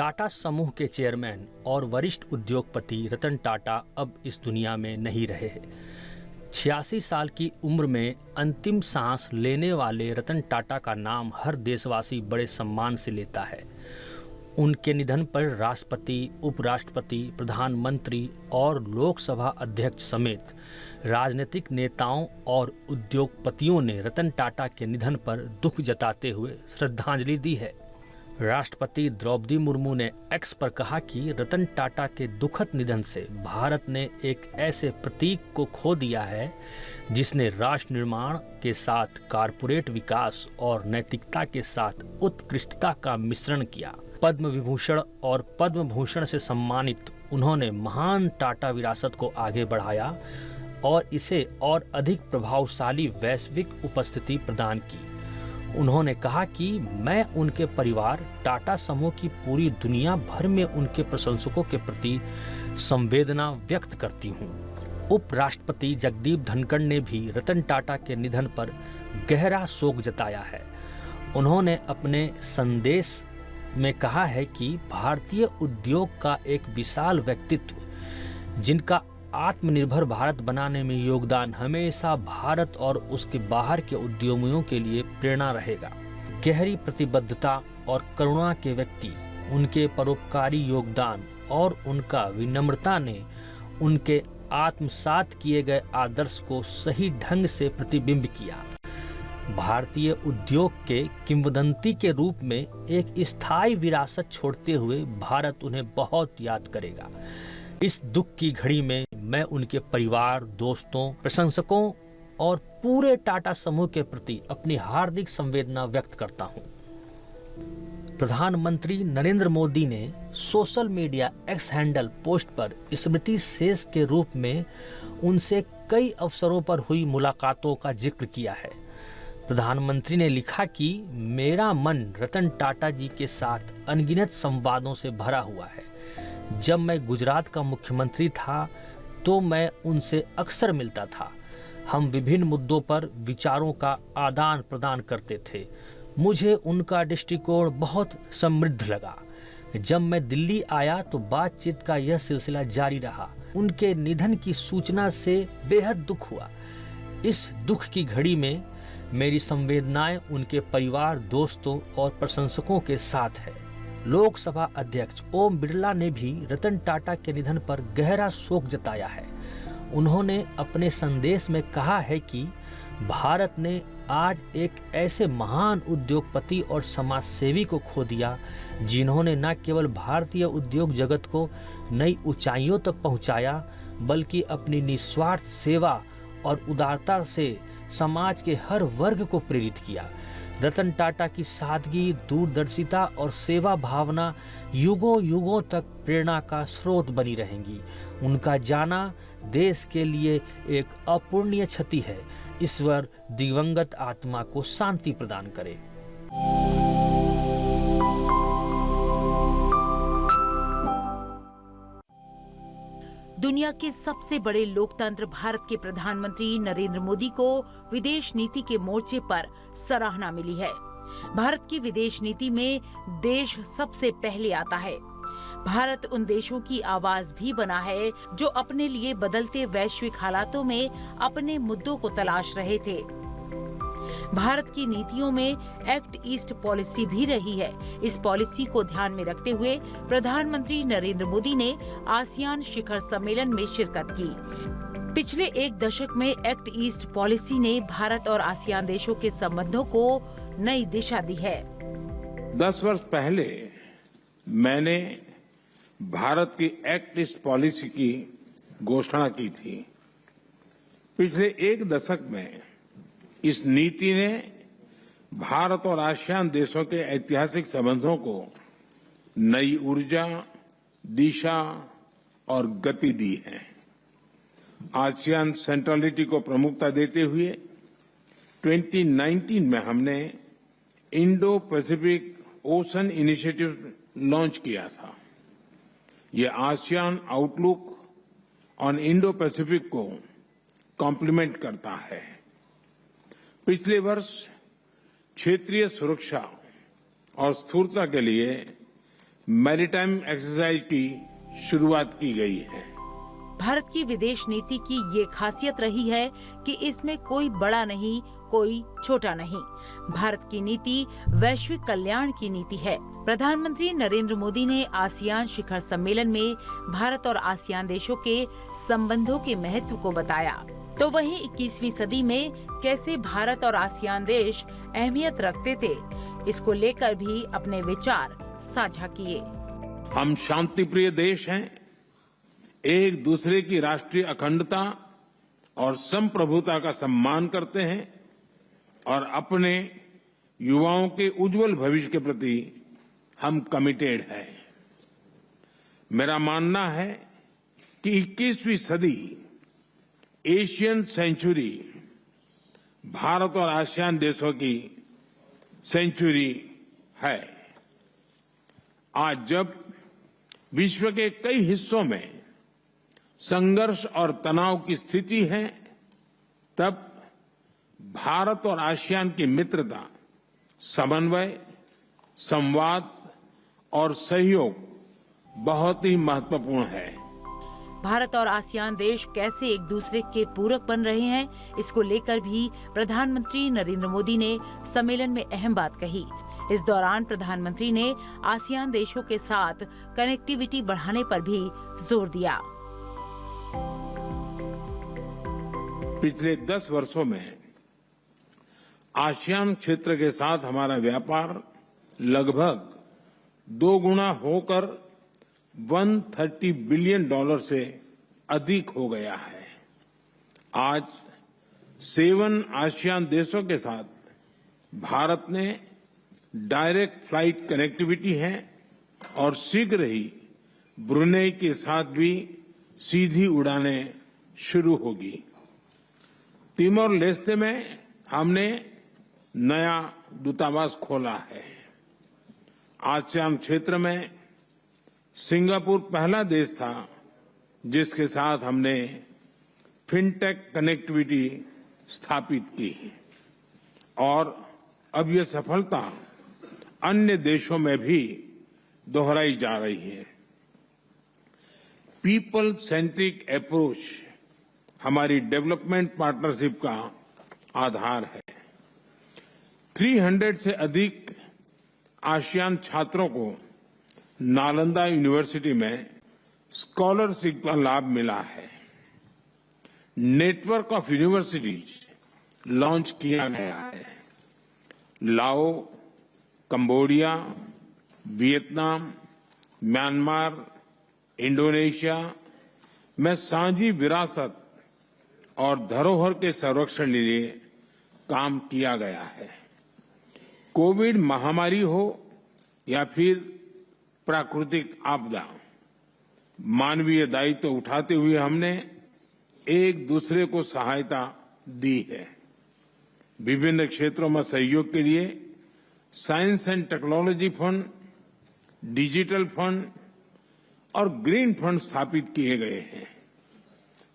टाटा समूह के चेयरमैन और वरिष्ठ उद्योगपति रतन टाटा अब इस दुनिया में नहीं रहे हैं। 86 साल की उम्र में अंतिम सांस लेने वाले रतन टाटा का नाम हर देशवासी बड़े सम्मान से लेता है। उनके निधन पर राष्ट्रपति, उपराष्ट्रपति, प्रधानमंत्री और लोकसभा अध्यक्ष समेत राजनीतिक नेताओं और उद्योगपतियों ने रतन टाटा के निधन पर दुख जताते हुए श्रद्धांजलि दी है। राष्ट्रपति द्रौपदी मुर्मू ने एक्स पर कहा कि रतन टाटा के दुखद निधन से भारत ने एक ऐसे प्रतीक को खो दिया है जिसने राष्ट्र निर्माण के साथ कारपोरेट विकास और नैतिकता के साथ उत्कृष्टता का मिश्रण किया। पद्म विभूषण और पद्म भूषण से सम्मानित उन्होंने महान टाटा विरासत को आगे बढ़ाया और इसे और अधिक प्रभावशाली वैश्विक उपस्थिति प्रदान की। उन्होंने कहा कि मैं उनके परिवार, टाटा समूह की पूरी दुनिया भर में उनके प्रशंसकों के प्रति संवेदना व्यक्त करती हूँ। उपराष्ट्रपति जगदीप धनखड़ ने भी रतन टाटा के निधन पर गहरा शोक जताया है। उन्होंने अपने संदेश में कहा है कि भारतीय उद्योग का एक विशाल व्यक्तित्व जिनका आत्मनिर्भर भारत बनाने में योगदान हमेशा भारत और उसके बाहर के उद्यमियों के लिए प्रेरणा रहेगा। गहरी प्रतिबद्धता और करुणा के व्यक्ति, उनके परोपकारी योगदान और उनका विनम्रता ने उनके आत्मसात किए गए आदर्श को सही ढंग से प्रतिबिंब किया। भारतीय उद्योग के किंवदंती के रूप में एक स्थायी विरासत छोड़ते हुए भारत उन्हें बहुत याद करेगा। इस दुख की घड़ी में मैं उनके परिवार, दोस्तों, प्रशंसकों और पूरे टाटा समूह के प्रति अपनी हार्दिक संवेदना व्यक्त करता हूं। प्रधानमंत्री नरेंद्र मोदी ने social media x handle post पर स्मृति शेष के रूप में उनसे कई अवसरों पर हुई मुलाकातों का जिक्र किया है। प्रधानमंत्री ने लिखा कि मेरा मन रतन टाटा जी के साथ अनगिनत संवादों से भरा हुआ है। जब मैं गुजरात का मुख्यमंत्री था तो मैं उनसे अक्सर मिलता था। हम विभिन्न मुद्दों पर विचारों का आदान प्रदान करते थे। मुझे उनका दृष्टिकोण बहुत समृद्ध लगा। जब मैं दिल्ली आया तो बातचीत का यह सिलसिला जारी रहा। उनके निधन की सूचना से बेहद दुख हुआ। इस दुख की घड़ी में मेरी संवेदनाएं उनके परिवार, दोस्तों और प्रशंसकों के साथ है। लोकसभा अध्यक्ष ओम बिरला ने भी रतन टाटा के निधन पर गहरा शोक जताया है। उन्होंने अपने संदेश में कहा है कि भारत ने आज एक ऐसे महान उद्योगपति और समाज सेवी को खो दिया जिन्होंने न केवल भारतीय उद्योग जगत को नई ऊंचाइयों तक पहुंचाया, बल्कि अपनी निस्वार्थ सेवा और उदारता से समाज के हर वर्ग को प्रेरित किया। रतन टाटा की सादगी, दूरदर्शिता और सेवा भावना युगों युगों तक प्रेरणा का स्रोत बनी रहेंगी। उनका जाना देश के लिए एक अपूरणीय क्षति है। ईश्वर दिवंगत आत्मा को शांति प्रदान करे। दुनिया के सबसे बड़े लोकतंत्र भारत के प्रधानमंत्री नरेंद्र मोदी को विदेश नीति के मोर्चे पर सराहना मिली है। भारत की विदेश नीति में देश सबसे पहले आता है। भारत उन देशों की आवाज भी बना है जो अपने लिए बदलते वैश्विक हालातों में अपने मुद्दों को तलाश रहे थे। भारत की नीतियों में एक्ट ईस्ट पॉलिसी भी रही है। इस पॉलिसी को ध्यान में रखते हुए प्रधानमंत्री नरेंद्र मोदी ने आसियान शिखर सम्मेलन में शिरकत की। पिछले एक दशक में एक्ट ईस्ट पॉलिसी ने भारत और आसियान देशों के संबंधों को नई दिशा दी है। 10 वर्ष पहले मैंने भारत की एक्ट ईस्ट पॉलिसी की घोषणा की थी। पिछले एक दशक में इस नीति ने भारत और आसियान देशों के ऐतिहासिक संबंधों को नई ऊर्जा, दिशा और गति दी है। आसियान सेंट्रलिटी को प्रमुखता देते हुए 2019 में हमने Indo Pacific ocean initiative launch किया था। ये ASEAN outlook on Indo Pacific को कॉम्प्लीमेंट करता है। पिछले वर्ष क्षेत्रीय सुरक्षा और स्थिरता के लिए मैरीटाइम एक्सरसाइज की शुरुआत की गई है। भारत की विदेश नीति की ये खासियत रही है कि इसमें कोई बड़ा नहीं, कोई छोटा नहीं। भारत की नीति वैश्विक कल्याण की नीति है। प्रधानमंत्री नरेंद्र मोदी ने आसियान शिखर सम्मेलन में भारत और आसियान देशों के संबंधों के महत्व को बताया। तो वहीं 21वीं सदी में कैसे भारत और आसियान देश अहमियत रखते थे, इसको लेकर भी अपने विचार साझा किए। हम शांतिप्रिय देश हैं, एक दूसरे की राष्ट्रीय अखंडता और संप्रभुता का सम्मान करते हैं और अपने युवाओं के उज्जवल भविष्य के प्रति हम कमिटेड हैं। मेरा मानना है कि 21वीं सदी एशियन सेंचुरी भारत और आसियान देशों की सेंचुरी है। आज जब विश्व के कई हिस्सों में संघर्ष और तनाव की स्थिति है, तब भारत और आसियान की मित्रता, समन्वय, संवाद और सहयोग बहुत ही महत्वपूर्ण है। भारत और आसियान देश कैसे एक दूसरे के पूरक बन रहे हैं, इसको लेकर भी प्रधानमंत्री नरेंद्र मोदी ने सम्मेलन में अहम बात कही। इस दौरान प्रधानमंत्री ने आसियान देशों के साथ कनेक्टिविटी बढ़ाने पर भी जोर दिया। पिछले 10 वर्षों में आसियान क्षेत्र के साथ हमारा व्यापार लगभग 2 गुना होकर $130 बिलियन से अधिक हो गया है। आज 7 आसियान देशों के साथ भारत ने डायरेक्ट फ्लाइट कनेक्टिविटी है और शीघ्र ही ब्रुनेई के साथ भी सीधी उड़ानें शुरू होगी। तिमोर लेस्ते में हमने नया दूतावास खोला है। आसियान क्षेत्र में सिंगापुर पहला देश था जिसके साथ हमने फिनटेक कनेक्टिविटी स्थापित की और अब यह सफलता अन्य देशों में भी दोहराई जा रही है। पीपल सेंट्रिक अप्रोच हमारी डेवलपमेंट पार्टनरशिप का आधार है। 300 से अधिक आसियान छात्रों को नालंदा यूनिवर्सिटी में स्कॉलरशिप का लाभ मिला है। नेटवर्क ऑफ यूनिवर्सिटीज लॉन्च किया गया है। लाओ, कंबोडिया, वियतनाम, म्यांमार, इंडोनेशिया में साझी विरासत और धरोहर के संरक्षण के लिए काम किया गया है। कोविड महामारी हो या फिर प्राकृतिक आपदा, मानवीय दायित्व उठाते हुए हमने एक दूसरे को सहायता दी है। विभिन्न क्षेत्रों में सहयोग के लिए science and technology fund, digital fund और ग्रीन फंड स्थापित किए गए हैं।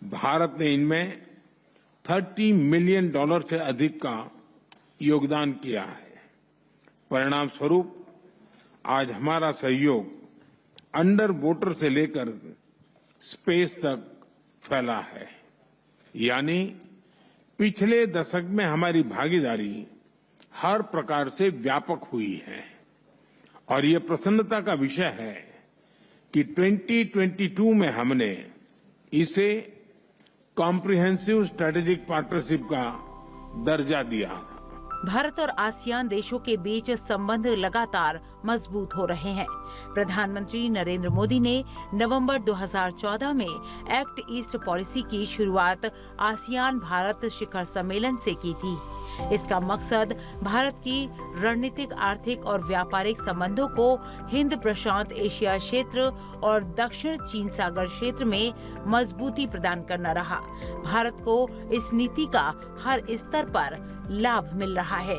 भारत ने इनमें $30 मिलियन से अधिक का योगदान किया है। परिणाम स्वरूप आज हमारा सहयोग अंडर वाटर से लेकर स्पेस तक फैला है। यानी पिछले दशक में हमारी भागीदारी हर प्रकार से व्यापक हुई है और ये प्रसन्नता का विषय है कि 2022 में हमने इसे कॉम्प्रिहेंसिव स्ट्रेटेजिक पार्टनरशिप का दर्जा दिया। भारत और आसियान देशों के बीच संबंध लगातार मजबूत हो रहे हैं। प्रधानमंत्री नरेंद्र मोदी ने नवंबर 2014 में एक्ट ईस्ट पॉलिसी की शुरुआत आसियान भारत शिखर सम्मेलन से की थी। इसका मकसद भारत की रणनीतिक, आर्थिक और व्यापारिक संबंधों को हिंद प्रशांत एशिया क्षेत्र और दक्षिण चीन सागर क्षेत्र में मजबूती प्रदान करना रहा। भारत को इस नीति का हर स्तर पर लाभ मिल रहा है।